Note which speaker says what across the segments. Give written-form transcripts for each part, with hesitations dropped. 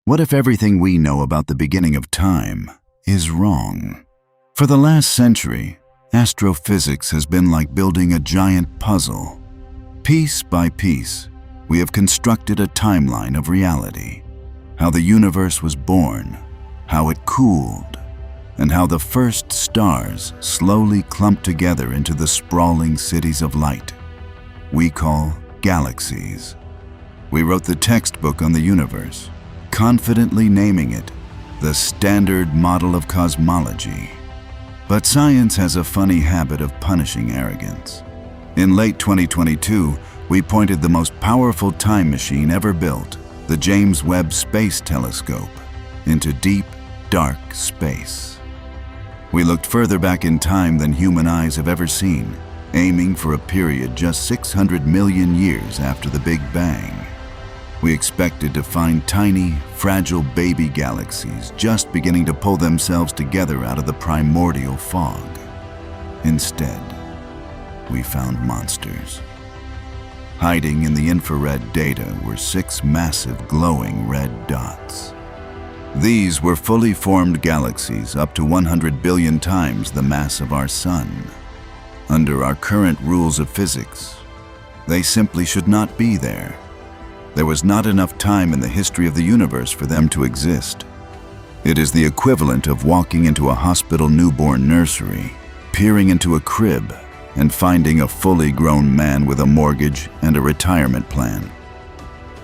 Speaker 1: What if everything we know about the beginning of time is wrong? For the last century, astrophysics has been like building a giant puzzle. Piece by piece, we have constructed a timeline of reality. How the universe was born, how it cooled, and how the first stars slowly clumped together into the sprawling cities of light we call galaxies. We wrote the textbook on the universe, confidently naming it the Standard Model of Cosmology. But science has a funny habit of punishing arrogance. In late 2022, we pointed the most powerful time machine ever built, the James Webb Space Telescope, into deep, dark space. We looked further back in time than human eyes have ever seen, aiming for a period just 600 million years after the Big Bang. We expected to find tiny, fragile baby galaxies just beginning to pull themselves together out of the primordial fog. Instead, we found monsters. Hiding in the infrared data were 6 massive glowing red dots. These were fully formed galaxies up to 100 billion times the mass of our Sun. Under our current rules of physics, they simply should not be there. There was not enough time in the history of the universe for them to exist. It is the equivalent of walking into a hospital newborn nursery, peering into a crib, and finding a fully grown man with a mortgage and a retirement plan.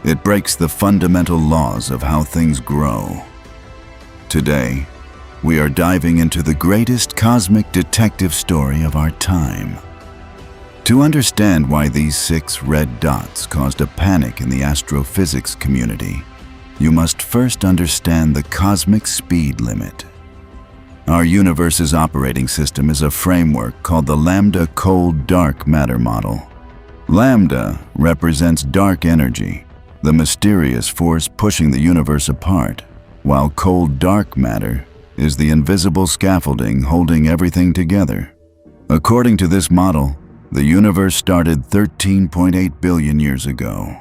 Speaker 1: It breaks the fundamental laws of how things grow. Today, we are diving into the greatest cosmic detective story of our time. To understand why these 6 red dots caused a panic in the astrophysics community, you must first understand the cosmic speed limit. Our universe's operating system is a framework called the Lambda Cold Dark Matter model. Lambda represents dark energy, the mysterious force pushing the universe apart, while cold dark matter is the invisible scaffolding holding everything together. According to this model, the universe started 13.8 billion years ago.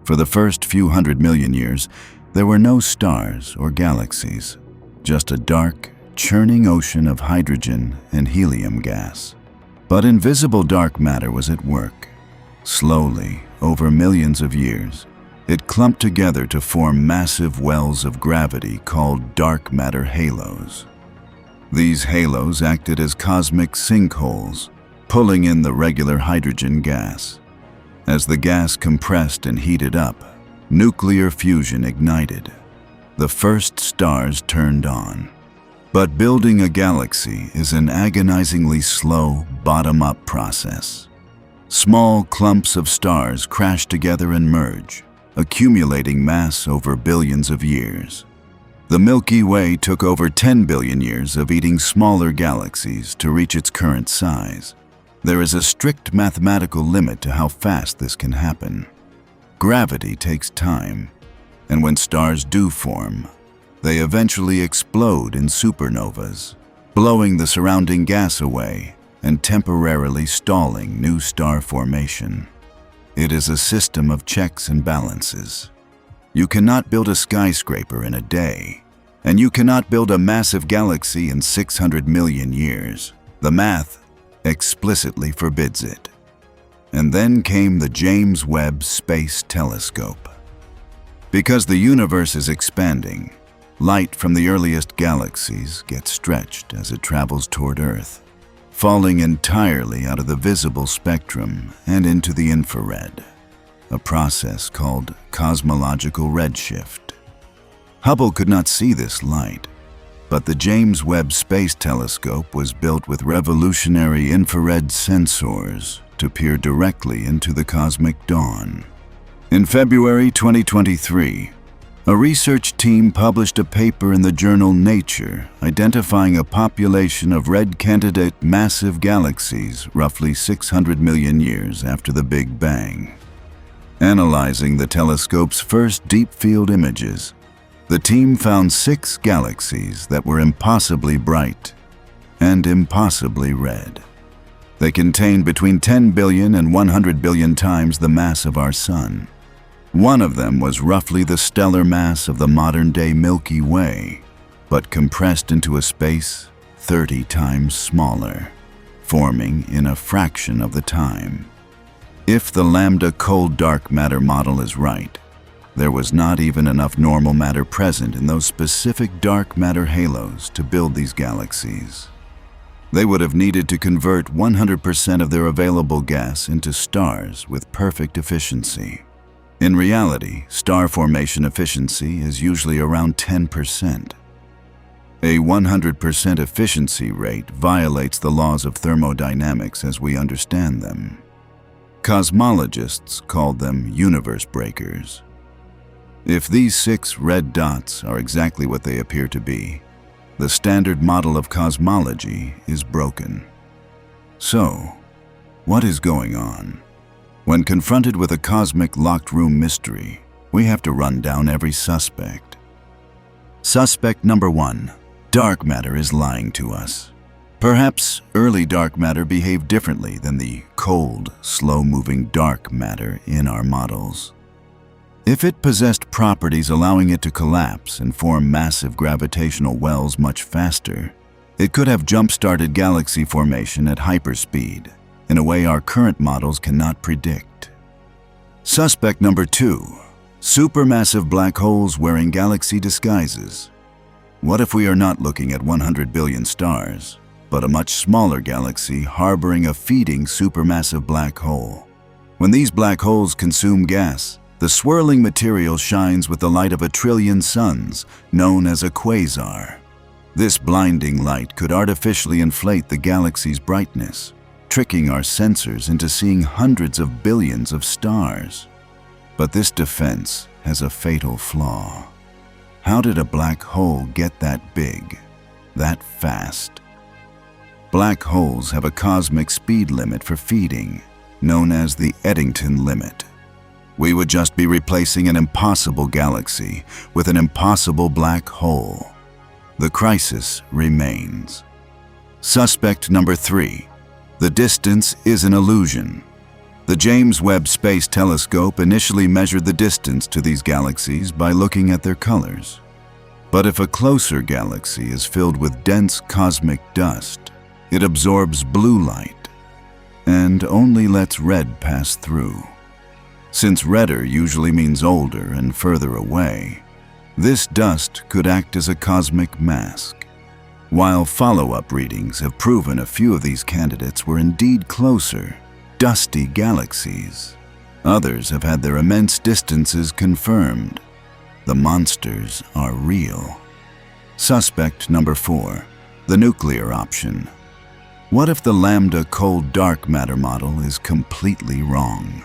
Speaker 1: For the first few 100 million years, there were no stars or galaxies, just a dark, churning ocean of hydrogen and helium gas. But invisible dark matter was at work. Slowly, over millions of years, it clumped together to form massive wells of gravity called dark matter halos. These halos acted as cosmic sinkholes, pulling in the regular hydrogen gas. As the gas compressed and heated up, nuclear fusion ignited. The first stars turned on. But building a galaxy is an agonizingly slow, bottom-up process. Small clumps of stars crash together and merge, accumulating mass over billions of years. The Milky Way took over 10 billion years of eating smaller galaxies to reach its current size. There is a strict mathematical limit to how fast this can happen. Gravity takes time, and when stars do form, they eventually explode in supernovas, blowing the surrounding gas away and temporarily stalling new star formation. It is a system of checks and balances. You cannot build a skyscraper in a day, and you cannot build a massive galaxy in 600 million years. The math explicitly forbids it. And then came the James Webb Space Telescope. Because the universe is expanding, light from the earliest galaxies gets stretched as it travels toward Earth, falling entirely out of the visible spectrum and into the infrared, a process called cosmological redshift. Hubble could not see this light, but the James Webb Space Telescope was built with revolutionary infrared sensors to peer directly into the cosmic dawn. In February 2023, a research team published a paper in the journal Nature identifying a population of red candidate massive galaxies roughly 600 million years after the Big Bang. Analyzing the telescope's first deep field images, the team found 6 galaxies that were impossibly bright and impossibly red. They contained between 10 billion and 100 billion times the mass of our Sun. One of them was roughly the stellar mass of the modern-day Milky Way, but compressed into a space 30 times smaller, forming in a fraction of the time. If the Lambda Cold Dark Matter model is right, there was not even enough normal matter present in those specific dark matter halos to build these galaxies. They would have needed to convert 100% of their available gas into stars with perfect efficiency. In reality, star formation efficiency is usually around 10%. A 100% efficiency rate violates the laws of thermodynamics as we understand them. Cosmologists called them universe breakers. If these 6 red dots are exactly what they appear to be, the standard model of cosmology is broken. So, what is going on? When confronted with a cosmic locked room mystery, we have to run down every suspect. Suspect number 1. Dark matter is lying to us. Perhaps early dark matter behaved differently than the cold, slow-moving dark matter in our models. If it possessed properties allowing it to collapse and form massive gravitational wells much faster, it could have jump-started galaxy formation at hyperspeed, in a way our current models cannot predict. Suspect number 2. Supermassive black holes wearing galaxy disguises. What if we are not looking at 100 billion stars, but a much smaller galaxy harboring a feeding supermassive black hole? When these black holes consume gas, the swirling material shines with the light of a trillion suns, known as a quasar. This blinding light could artificially inflate the galaxy's brightness, tricking our sensors into seeing hundreds of billions of stars. But this defense has a fatal flaw. How did a black hole get that big, that fast? Black holes have a cosmic speed limit for feeding, known as the Eddington limit. We would just be replacing an impossible galaxy with an impossible black hole. The crisis remains. Suspect number 3. The distance is an illusion. The James Webb Space Telescope initially measured the distance to these galaxies by looking at their colors. But if a closer galaxy is filled with dense cosmic dust, it absorbs blue light and only lets red pass through. Since redder usually means older and further away, this dust could act as a cosmic mask. While follow-up readings have proven a few of these candidates were indeed closer, dusty galaxies, others have had their immense distances confirmed. The monsters are real. Suspect number 4. The nuclear option. What if the Lambda Cold Dark Matter model is completely wrong?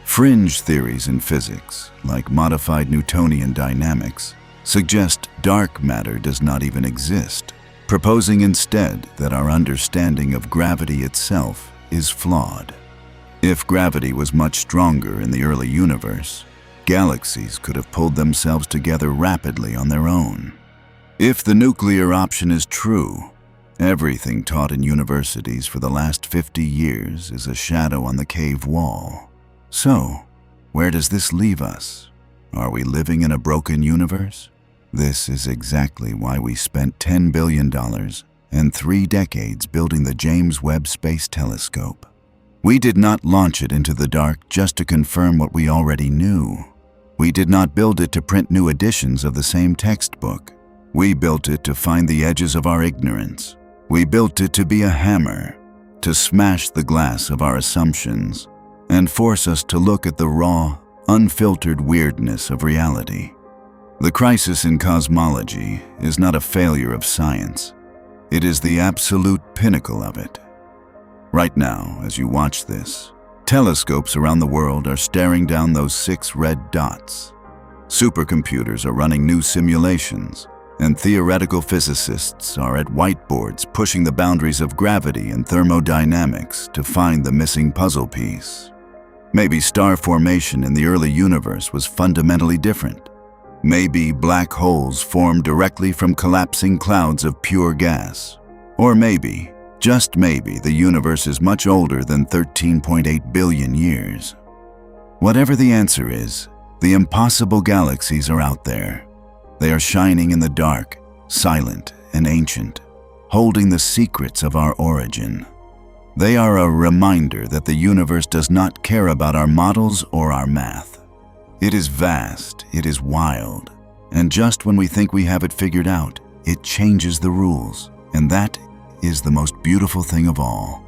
Speaker 1: Fringe theories in physics, like modified Newtonian dynamics, suggest dark matter does not even exist, proposing instead that our understanding of gravity itself is flawed. If gravity was much stronger in the early universe, galaxies could have pulled themselves together rapidly on their own. If the nuclear option is true, everything taught in universities for the last 50 years is a shadow on the cave wall. So, where does this leave us? Are we living in a broken universe? This is exactly why we spent $10 billion and 3 decades building the James Webb Space Telescope. We did not launch it into the dark just to confirm what we already knew. We did not build it to print new editions of the same textbook. We built it to find the edges of our ignorance. We built it to be a hammer, to smash the glass of our assumptions, and force us to look at the raw, unfiltered weirdness of reality. The crisis in cosmology is not a failure of science. It is the absolute pinnacle of it. Right now, as you watch this, telescopes around the world are staring down those 6 red dots. Supercomputers are running new simulations, and theoretical physicists are at whiteboards pushing the boundaries of gravity and thermodynamics to find the missing puzzle piece. Maybe star formation in the early universe was fundamentally different. Maybe black holes formed directly from collapsing clouds of pure gas. Or maybe, just maybe, the universe is much older than 13.8 billion years. Whatever the answer is, The impossible galaxies are out there. They are shining in the dark, silent and ancient, holding the secrets of our origin. They are a reminder that the universe does not care about our models or our math. It is vast, it is wild, and just when we think we have it figured out, it changes the rules, and that is the most beautiful thing of all.